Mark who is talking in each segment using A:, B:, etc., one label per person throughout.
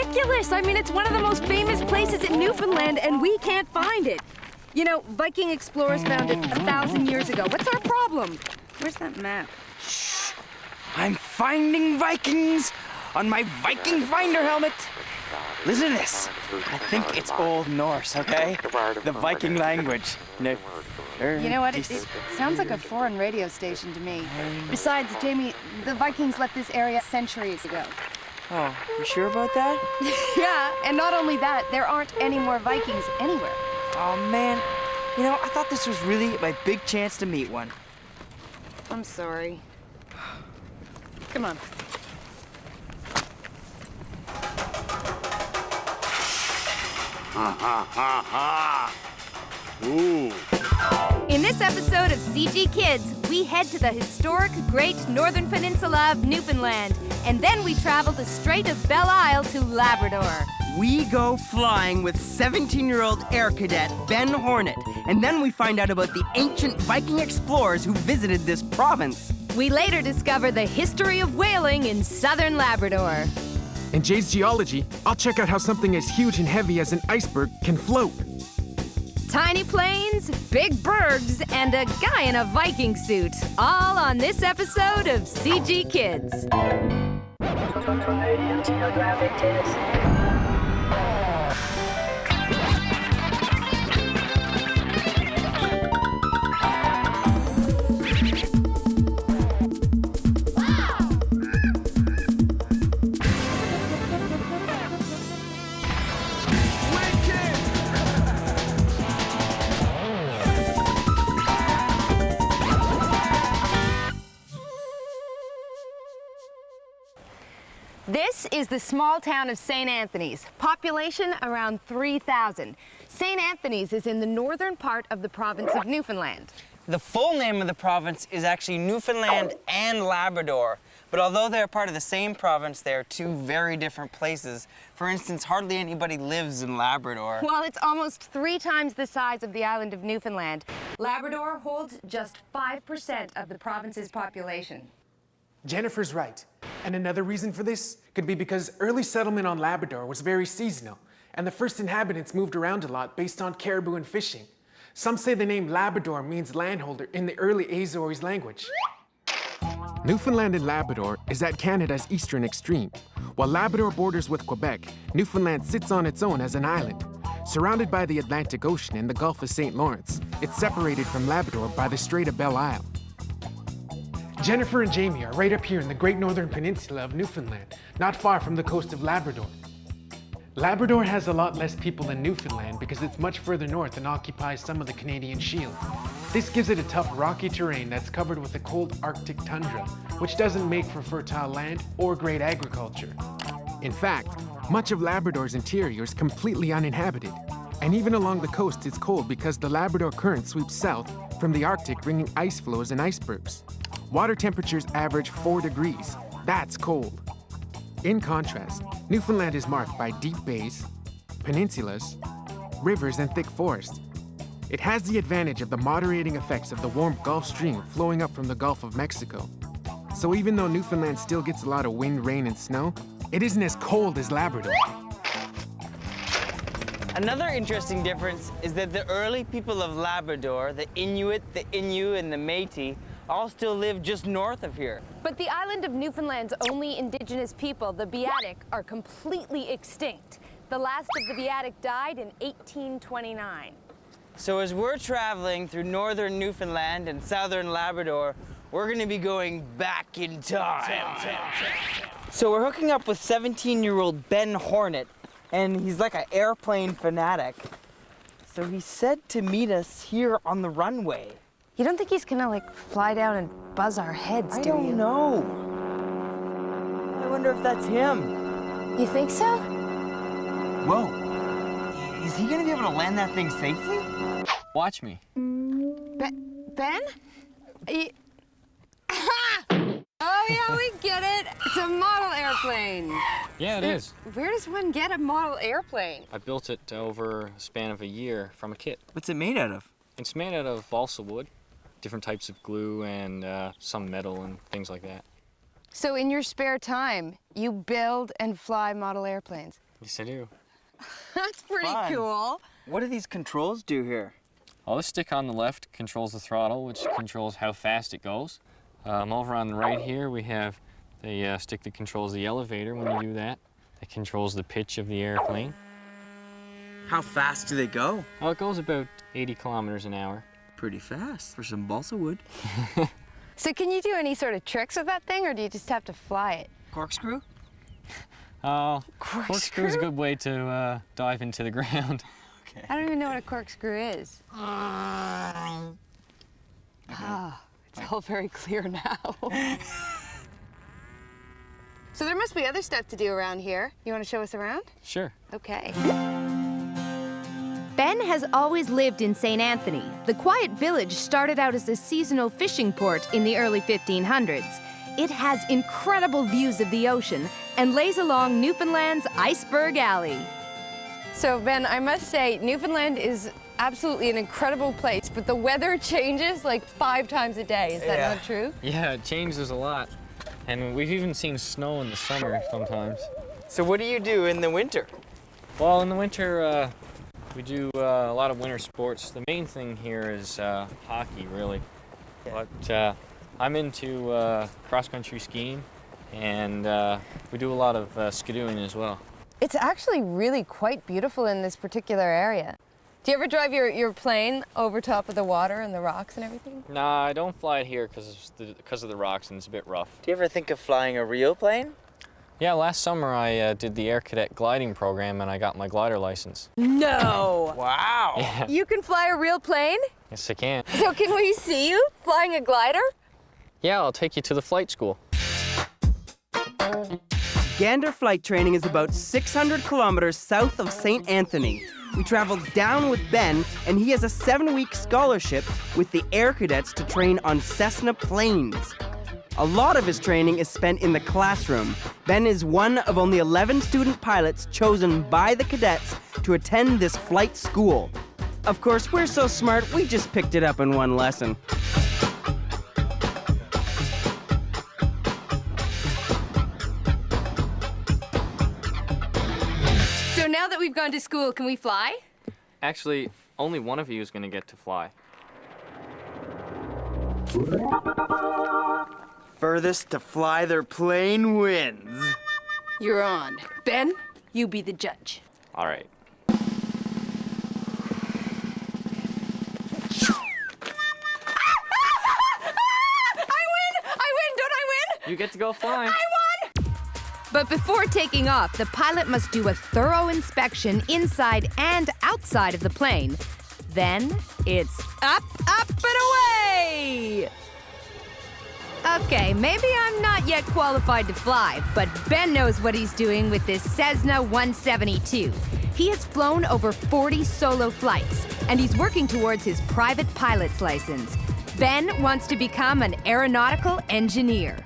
A: ridiculous. I mean, it's one of the most famous places in Newfoundland, and we can't find it. You know, Viking explorers found it 1,000 years ago. What's our problem? Where's that map?
B: Shh! I'm finding Vikings on my Viking finder helmet. Listen to this. I think it's Old Norse, okay? The Viking language.
A: You know what? It sounds like a foreign radio station to me. Besides, Jamie, the Vikings left this area centuries ago.
B: Oh, you sure about that?
A: Yeah, and not only that, there aren't any more Vikings anywhere.
B: Oh, man. You know, I thought this was really my big chance to meet one.
A: I'm sorry. Come on.
C: Ha ha ha ha! Ooh.
D: In this episode of CG Kids, we head to the historic Great Northern Peninsula of Newfoundland, and then we travel the Strait of Belle Isle to Labrador.
E: We go flying with 17-year-old air cadet Ben Hornet, and then we find out about the ancient Viking explorers who visited this province.
D: We later discover the history of whaling in southern Labrador.
F: In Jay's geology, I'll check out how something as huge and heavy as an iceberg can float.
D: Tiny planes, big bergs, and a guy in a Viking suit. All on this episode of CG Kids.
G: Geographic Kids.
D: This is the small town of St. Anthony's, population around 3,000. St. Anthony's is in the northern part of the province of Newfoundland.
B: The full name of the province is actually Newfoundland and Labrador, but although they're part of the same province, they are two very different places. For instance, hardly anybody lives in Labrador.
D: While it's almost 3 times the size of the island of Newfoundland, Labrador holds just 5% of the province's population.
F: Jennifer's right. And another reason for this could be because early settlement on Labrador was very seasonal, and the first inhabitants moved around a lot based on caribou and fishing. Some say the name Labrador means landholder in the early Azores language. Newfoundland and Labrador is at Canada's eastern extreme. While Labrador borders with Quebec, Newfoundland sits on its own as an island. Surrounded by the Atlantic Ocean and the Gulf of St. Lawrence, it's separated from Labrador by the Strait of Belle Isle. Jennifer and Jamie are right up here in the Great Northern Peninsula of Newfoundland, not far from the coast of Labrador. Labrador has a lot less people than Newfoundland because it's much further north and occupies some of the Canadian Shield. This gives it a tough rocky terrain that's covered with a cold Arctic tundra, which doesn't make for fertile land or great agriculture. In fact, much of Labrador's interior is completely uninhabited. And even along the coast it's cold because the Labrador Current sweeps south from the Arctic, bringing ice flows and icebergs. Water temperatures average 4 degrees. That's cold. In contrast, Newfoundland is marked by deep bays, peninsulas, rivers, and thick forests. It has the advantage of the moderating effects of the warm Gulf Stream flowing up from the Gulf of Mexico. So even though Newfoundland still gets a lot of wind, rain, and snow, it isn't as cold as Labrador.
B: Another interesting difference is that the early people of Labrador, the Inuit, the Innu, and the Métis, all still live just north of here.
D: But the island of Newfoundland's only indigenous people, the Beothuk, are completely extinct. The last of the Beothuk died in 1829.
B: So as we're traveling through northern Newfoundland and southern Labrador, we're gonna be going back in time. So we're hooking up with 17-year-old Ben Hornet, and he's like an airplane fanatic. So he said to meet us here on the runway.
D: You don't think he's gonna, like, fly down and buzz our heads, do you?
B: I don't know. I wonder if that's him.
D: You think so?
B: Whoa. Is he gonna be able to land that thing safely? Watch me.
D: Ben? Oh, yeah, we get it. It's a model airplane.
H: Yeah, it is.
D: Where does one get a model airplane?
H: I built it over a span of a year from a kit.
B: What's it made out of?
H: It's made out of balsa wood, different types of glue, and some metal and things like that.
D: So in your spare time, you build and fly model airplanes?
H: Yes, I do.
A: That's pretty
B: Fun.
A: cool.
B: What do these controls do here?
H: Well, this stick on the left controls the throttle, which controls how fast it goes. Over on the right here, we have the stick that controls the elevator when you do that. It controls the pitch of the airplane.
B: How fast do they go?
H: Oh, it goes about 80 kilometers an hour.
B: Pretty fast for some balsa wood.
A: So can you do any sort of tricks with that thing, or do you just have to fly it?
B: Corkscrew?
H: Corkscrew is a good way to dive into the ground.
B: Okay.
A: I don't even know what a corkscrew is. It's all very clear now. So there must be other stuff to do around here. You want to show us around?
H: Sure.
A: Okay.
D: Ben has always lived in St. Anthony. The quiet village started out as a seasonal fishing port in the early 1500s. It has incredible views of the ocean and lays along Newfoundland's Iceberg Alley.
A: So Ben, I must say, Newfoundland is absolutely an incredible place, but the weather changes like 5 times a day. Is that not true?
H: Yeah, it changes a lot. And we've even seen snow in the summer sometimes.
B: So what do you do in the winter?
H: Well, in the winter, we do a lot of winter sports. The main thing here is hockey, really. But I'm into cross-country skiing, and we do a lot of skidooing as well.
A: It's actually really quite beautiful in this particular area. Do you ever drive your plane over top of the water and the rocks and everything?
H: Nah, I don't fly it here because of the rocks and it's a bit rough.
B: Do you ever think of flying a real plane?
H: Yeah, last summer I did the Air Cadet gliding program and I got my glider license.
A: No!
B: Wow!
H: Yeah.
A: You can fly a real plane?
H: Yes, I can.
A: So can we see you flying a glider?
H: Yeah, I'll take you to the flight school.
E: Gander flight training is about 600 kilometers south of St. Anthony. We traveled down with Ben, and he has a 7-week scholarship with the Air Cadets to train on Cessna planes. A lot of his training is spent in the classroom. Ben is one of only 11 student pilots chosen by the cadets to attend this flight school. Of course, we're so smart, we just picked it up in one lesson.
A: So now that we've gone to school, can we fly?
H: Actually, only one of you is going to get to fly.
B: Furthest to fly their plane wins.
A: You're on. Ben, you be the judge.
H: All right.
A: I win! Don't I win?
H: You get to go flying.
D: But before taking off, the pilot must do a thorough inspection inside and outside of the plane. Then it's up, up, and away! Okay, maybe I'm not yet qualified to fly, but Ben knows what he's doing with this Cessna 172. He has flown over 40 solo flights, and he's working towards his private pilot's license. Ben wants to become an aeronautical engineer.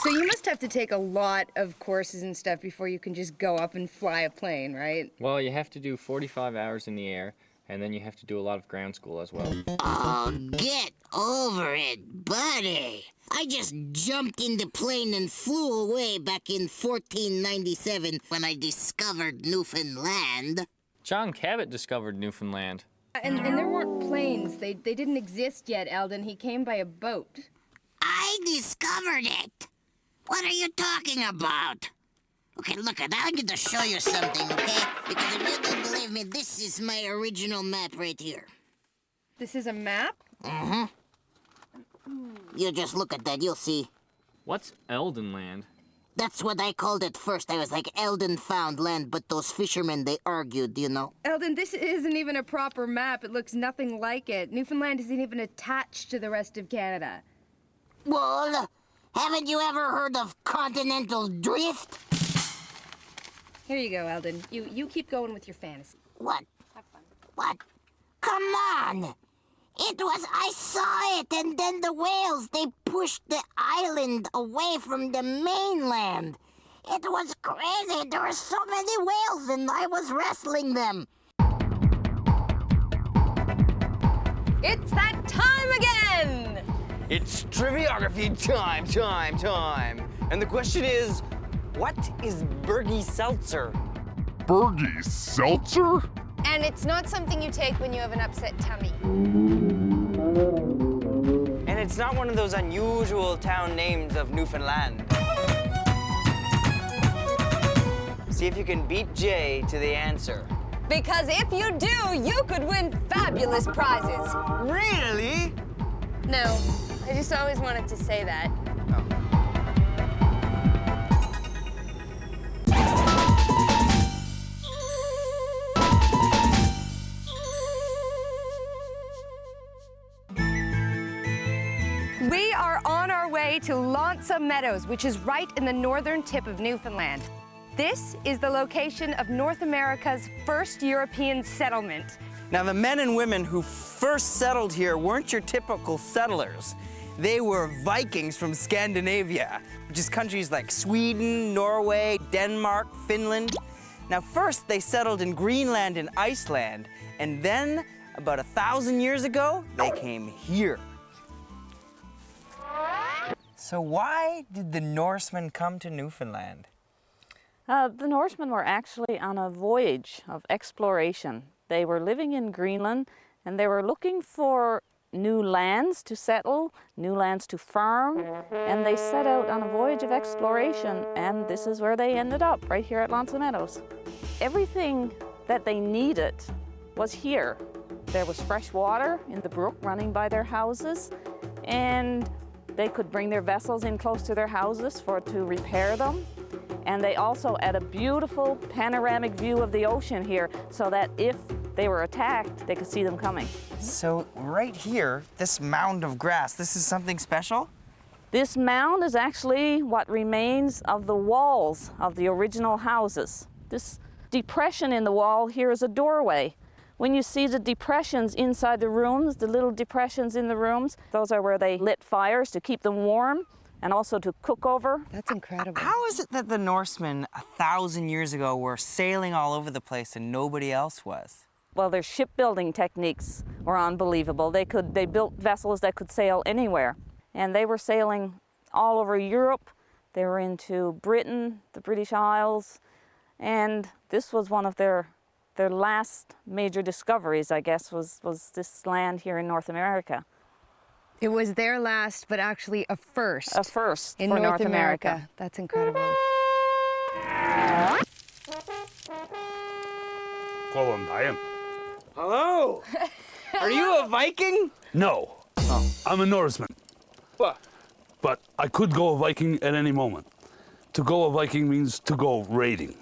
A: So you must have to take a lot of courses and stuff before you can just go up and fly a plane, right?
H: Well, you have to do 45 hours in the air, and then you have to do a lot of ground school as well.
G: Oh, get over it, buddy. I just jumped in the plane and flew away back in 1497 when I discovered Newfoundland.
H: John Cabot discovered Newfoundland.
A: And there weren't planes. They didn't exist yet, Eldon. He came by a boat.
G: I discovered it. What are you talking about? Okay, look, I'm going to show you something, okay? Because if you don't believe me, this is my original map right here.
A: This is a map?
G: Mm-hmm. You just look at that, you'll see.
H: What's Eldonland?
G: That's what I called it first. I was like, Eldon found land, but those fishermen, they argued, you know.
A: Eldon, this isn't even a proper map. It looks nothing like it. Newfoundland isn't even attached to the rest of Canada.
G: Well, haven't you ever heard of continental drift?
A: Here you go, Eldon. You keep going with your fantasy.
G: What?
A: Have fun.
G: What? Come on! I saw it, and then the whales, they pushed the island away from the mainland. It was crazy. There were so many whales, and I was wrestling them.
A: It's that time again!
B: It's triviography time. And the question is, what is Bergie Seltzer?
C: Bergie Seltzer?
D: And it's not something you take when you have an upset tummy.
B: And it's not one of those unusual town names of Newfoundland. See if you can beat Jay to the answer.
D: Because if you do, you could win fabulous prizes.
B: Really?
D: No, I just always wanted to say that.
A: We are on our way to Lonsa Meadows, which is right in the northern tip of Newfoundland. This is the location of North America's first European settlement.
B: Now, the men and women who first settled here weren't your typical settlers. They were Vikings from Scandinavia, which is countries like Sweden, Norway, Denmark, Finland. Now, first they settled in Greenland and Iceland, and then, about 1,000 years ago, they came here. So why did the Norsemen come to Newfoundland?
I: The Norsemen were actually on a voyage of exploration. They were living in Greenland and they were looking for new lands to settle, new lands to farm, and they set out on a voyage of exploration, and this is where they ended up, right here at Lonsa Meadows. Everything that they needed was here. There was fresh water in the brook running by their houses, and they could bring their vessels in close to their houses to repair them. And they also had a beautiful panoramic view of the ocean here so that if they were attacked, they could see them coming.
B: So right here, this mound of grass, this is something special?
I: This mound is actually what remains of the walls of the original houses. This depression in the wall here is a doorway. When you see the depressions inside the rooms, the little depressions in the rooms, those are where they lit fires to keep them warm and also to cook over.
A: That's incredible.
B: How is it that the Norsemen 1,000 years ago were sailing all over the place and nobody else was?
I: Well, their shipbuilding techniques were unbelievable. They built vessels that could sail anywhere. And they were sailing all over Europe. They were into Britain, the British Isles, and this was one of their last major discoveries, I guess, was this land here in North America.
A: It was their last, but actually a first.
I: A first
A: in
I: for
A: North
I: America.
A: America. That's incredible.
C: Diane.
B: Hello! Are you a Viking?
C: No. I'm a Norseman.
B: What?
C: But I could go a Viking at any moment. To go a Viking means to go raiding.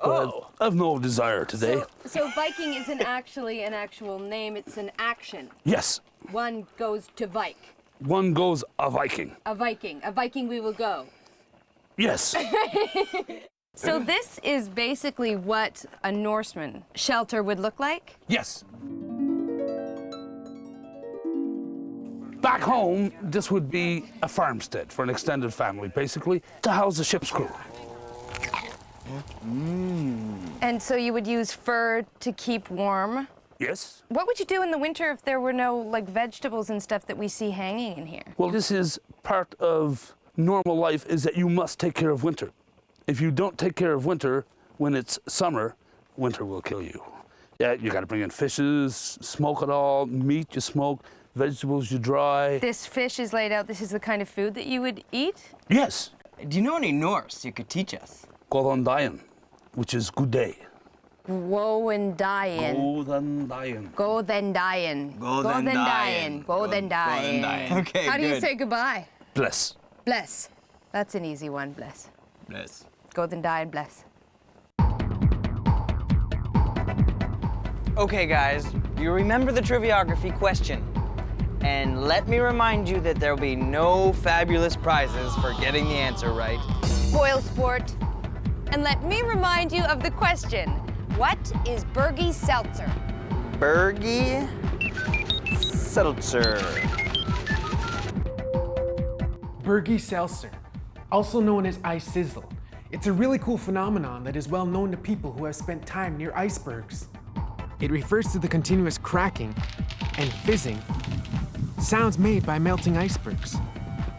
B: Oh.
C: I've no desire today.
A: So Viking isn't actually an actual name, it's an action.
C: Yes,
A: One goes to Vike.
C: one goes a Viking.
A: A Viking we will go.
C: Yes.
A: So this is basically what a Norseman shelter would look like?
C: Yes. Back home, this would be a farmstead for an extended family, basically, to house the ship's crew.
A: And so you would use fur to keep warm?
C: Yes.
A: What would you do in the winter if there were no like vegetables and stuff that we see hanging in here?
C: Well, this is part of normal life, is that you must take care of winter. If you don't take care of winter when it's summer, winter will kill you. Yeah, you gotta bring in fishes, smoke it all, meat you smoke, vegetables you dry.
A: This fish is laid out, this is the kind of food that you would eat?
C: Yes.
B: Do you know any Norse you could teach us?
C: Diane, which is good day.
A: Woe and dying.
C: Diane.
A: Go then dying.
B: Go then dying.
A: Go then dying.
B: Okay,
A: How do you
B: good.
A: say goodbye?
C: Bless.
A: Bless. That's an easy one, bless.
B: Bless.
A: Go then die and bless.
B: Okay, guys, you remember the triviography question. And let me remind you that there'll be no fabulous prizes for getting the answer right.
A: Spoil sport. And let me remind you of the question. What is Bergie Seltzer?
B: Bergie Seltzer.
F: Bergie Seltzer, also known as ice sizzle. It's a really cool phenomenon that is well known to people who have spent time near icebergs. It refers to the continuous cracking and fizzing, sounds made by melting icebergs.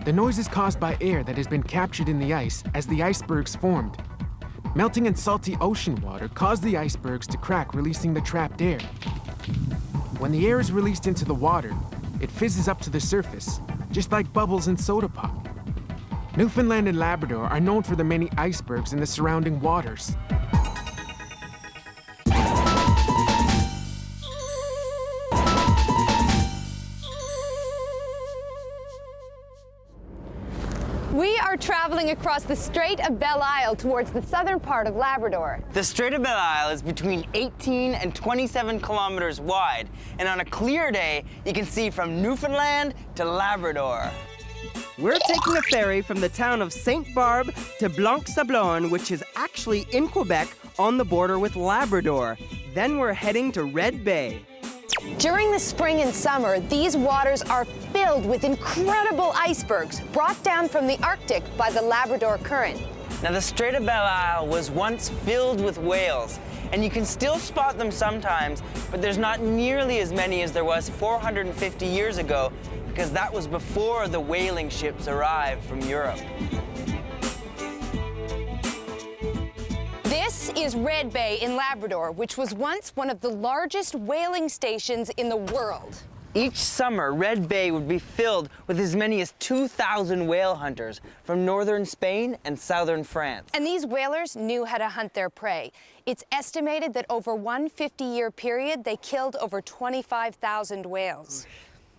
F: The noise is caused by air that has been captured in the ice as the icebergs formed. Melting and salty ocean water cause the icebergs to crack, releasing the trapped air. When the air is released into the water, it fizzes up to the surface, just like bubbles in soda pop. Newfoundland and Labrador are known for the many icebergs in the surrounding waters.
A: We are traveling across the Strait of Belle Isle towards the southern part of Labrador.
B: The Strait of Belle Isle is between 18 and 27 kilometers wide, and on a clear day, you can see from Newfoundland to Labrador.
E: We're taking a ferry from the town of Saint Barbe to Blanc-Sablon, which is actually in Quebec on the border with Labrador. Then we're heading to Red Bay.
A: During the spring and summer, these waters are filled with incredible icebergs brought down from the Arctic by the Labrador Current.
B: Now, the Strait of Belle Isle was once filled with whales, and you can still spot them sometimes, but there's not nearly as many as there was 450 years ago, because that was before the whaling ships arrived from Europe.
A: This is Red Bay in Labrador, which was once one of the largest whaling stations in the world.
B: Each summer, Red Bay would be filled with as many as 2,000 whale hunters from northern Spain and southern France.
A: And these whalers knew how to hunt their prey. It's estimated that over one 50-year period, they killed over 25,000 whales.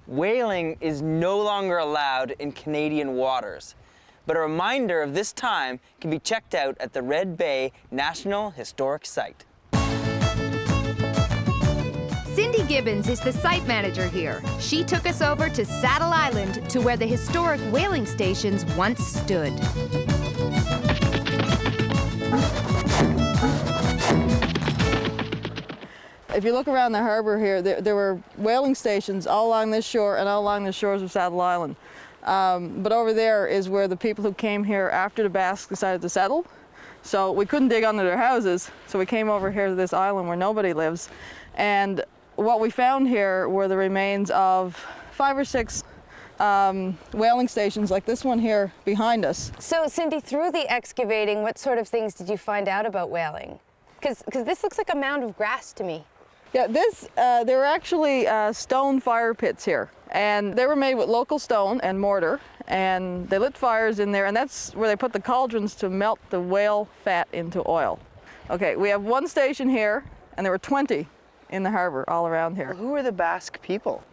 B: Whaling is no longer allowed in Canadian waters, but a reminder of this time can be checked out at the Red Bay National Historic Site.
D: Cindy Gibbons is the site manager here. She took us over to Saddle Island to where the historic whaling stations once stood.
J: If you look around the harbor here, there were whaling stations all along this shore and all along the shores of Saddle Island. But over there is where the people who came here after the Basques decided to settle. So we couldn't dig under their houses, so we came over here to this island where nobody lives. And what we found here were the remains of 5 or 6 whaling stations like this one here behind us.
A: So, Cindy, through the excavating, what sort of things did you find out about whaling? Because this looks like a mound of grass to me.
J: Yeah, there were actually stone fire pits here, and they were made with local stone and mortar, and they lit fires in there, and that's where they put the cauldrons to melt the whale fat into oil. Okay, we have one station here, and there were 20 in the harbor all around here.
B: Who are the Basque people?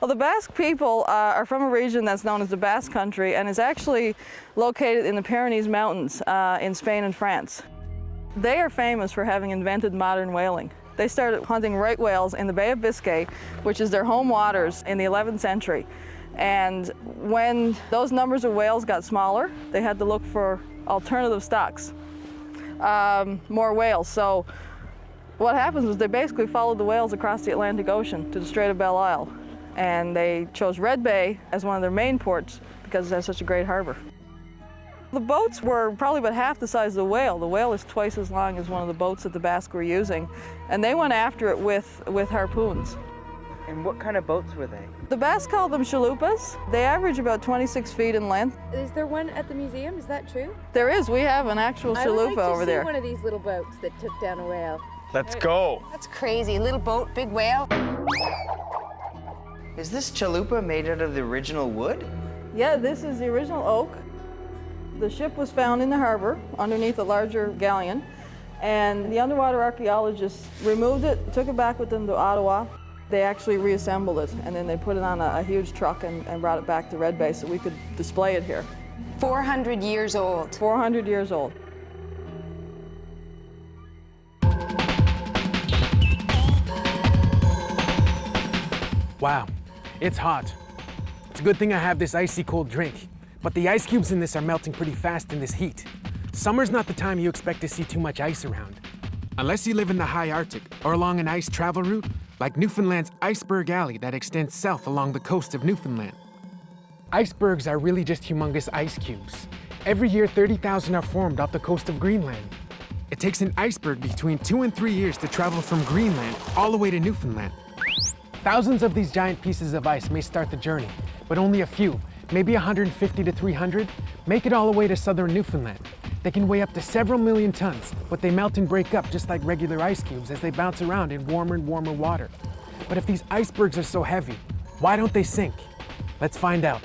J: Well, the Basque people are from a region that's known as the Basque Country, and is actually located in the Pyrenees Mountains in Spain and France. They are famous for having invented modern whaling. They started hunting right whales in the Bay of Biscay, which is their home waters, in the 11th century. And when those numbers of whales got smaller, they had to look for alternative stocks, more whales. So what happens was they basically followed the whales across the Atlantic Ocean to the Strait of Belle Isle. And they chose Red Bay as one of their main ports because it has such a great harbor. The boats were probably about half the size of the whale. The whale is twice as long as one of the boats that the Basque were using. And they went after it with harpoons.
E: And what kind of boats were they?
J: The Basque called them chalupas. They average about 26 feet in length.
K: Is there one at the museum? Is that true?
J: There is. We have an actual chalupa over there.
K: I would like to see one of these little boats that took down a whale.
B: Let's go.
A: That's crazy. Little boat, big whale.
B: Is this chalupa made out of the original wood?
J: Yeah, this is the original oak. The ship was found in the harbor underneath a larger galleon, and the underwater archaeologists removed it, took it back with them to Ottawa. They actually reassembled it, and then they put it on a huge truck and brought it back to Red Bay so we could display it here.
A: 400 years old.
J: 400 years old.
F: Wow, it's hot. It's a good thing I have this icy cold drink, but the ice cubes in this are melting pretty fast in this heat. Summer's not the time you expect to see too much ice around. Unless you live in the high Arctic or along an ice travel route, like Newfoundland's Iceberg Alley that extends south along the coast of Newfoundland. Icebergs are really just humongous ice cubes. Every year, 30,000 are formed off the coast of Greenland. It takes an iceberg between 2 and 3 years to travel from Greenland all the way to Newfoundland. Thousands of these giant pieces of ice may start the journey, but only a few, maybe 150 to 300, make it all the way to southern Newfoundland. They can weigh up to several million tons, but they melt and break up just like regular ice cubes as they bounce around in warmer and warmer water. But if these icebergs are so heavy, why don't they sink? Let's find out.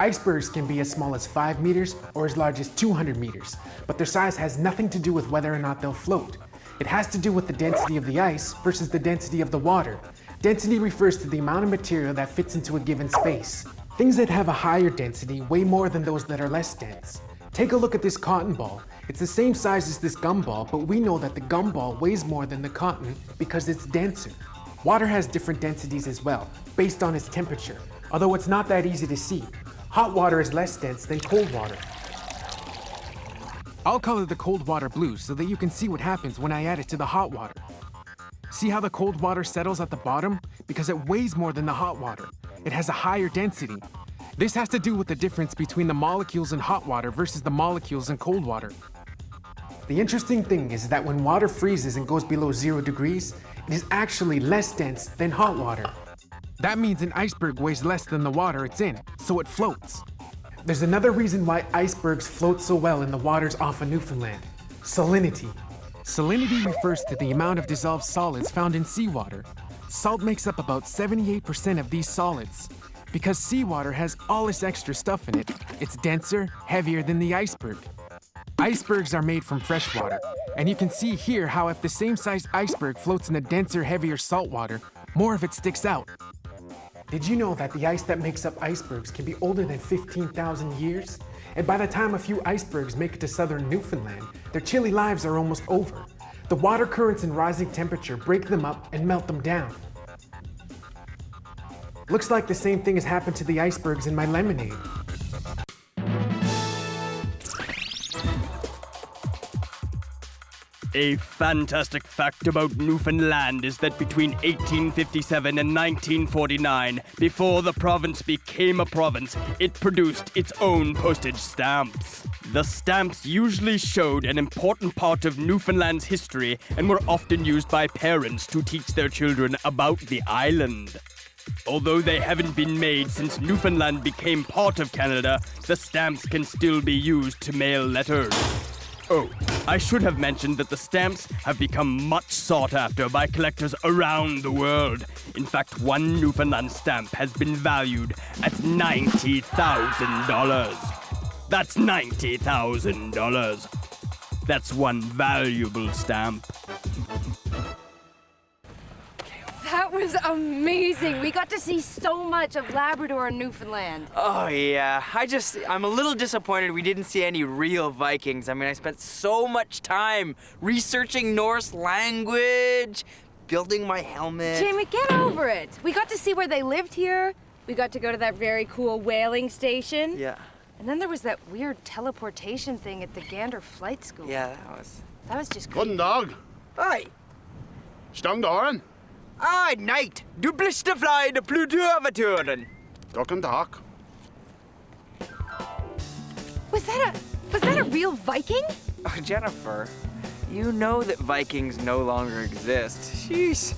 F: Icebergs can be as small as 5 meters or as large as 200 meters, but their size has nothing to do with whether or not they'll float. It has to do with the density of the ice versus the density of the water. Density refers to the amount of material that fits into a given space. Things that have a higher density weigh more than those that are less dense. Take a look at this cotton ball. It's the same size as this gumball, but we know that the gumball weighs more than the cotton because it's denser. Water has different densities as well, based on its temperature, although it's not that easy to see. Hot water is less dense than cold water. I'll color the cold water blue so that you can see what happens when I add it to the hot water. See how the cold water settles at the bottom? Because it weighs more than the hot water. It has a higher density. This has to do with the difference between the molecules in hot water versus the molecules in cold water. The interesting thing is that when water freezes and goes below 0 degrees, it is actually less dense than hot water. That means an iceberg weighs less than the water it's in, so it floats. There's another reason why icebergs float so well in the waters off of Newfoundland: salinity. Salinity refers to the amount of dissolved solids found in seawater. Salt makes up about 78% of these solids. Because seawater has all this extra stuff in it, it's denser, heavier than the iceberg. Icebergs are made from fresh water, and you can see here how if the same size iceberg floats in a denser, heavier salt water, more of it sticks out. Did you know that the ice that makes up icebergs can be older than 15,000 years? And by the time a few icebergs make it to southern Newfoundland, their chilly lives are almost over. The water currents and rising temperature break them up and melt them down. Looks like the same thing has happened to the icebergs in my lemonade.
E: A fantastic fact about Newfoundland is that between 1857 and 1949, before the province became a province, it produced its own postage stamps. The stamps usually showed an important part of Newfoundland's history and were often used by parents to teach their children about the island. Although they haven't been made since Newfoundland became part of Canada, the stamps can still be used to mail letters. Oh, I should have mentioned that the stamps have become much sought after by collectors around the world. In fact, one Newfoundland stamp has been valued at $90,000. That's $90,000. That's one valuable stamp.
A: That was amazing. We got to see so much of Labrador and Newfoundland.
B: Oh yeah, I'm a little disappointed we didn't see any real Vikings. I mean, I spent so much time researching Norse language, building my helmet.
A: Jamie, get over it. We got to see where they lived here. We got to go to that very cool whaling station.
B: Yeah.
A: And then there was that weird teleportation thing at the Gander Flight School.
B: Yeah,
A: that was just cool.
L: Guten Dag.
B: Hi.
L: Stang døren.
B: Ah, night. Du beste fly de Pluto-avaturen.
L: Guten Tag.
A: Was that a real Viking?
B: Oh, Jennifer, you know that Vikings no longer exist. Jeez.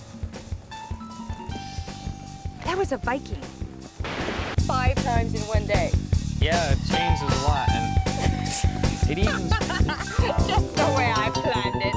A: That was a Viking. 5 times in one day.
H: Yeah, it changes a lot, and it even...
A: Just the way I planned it.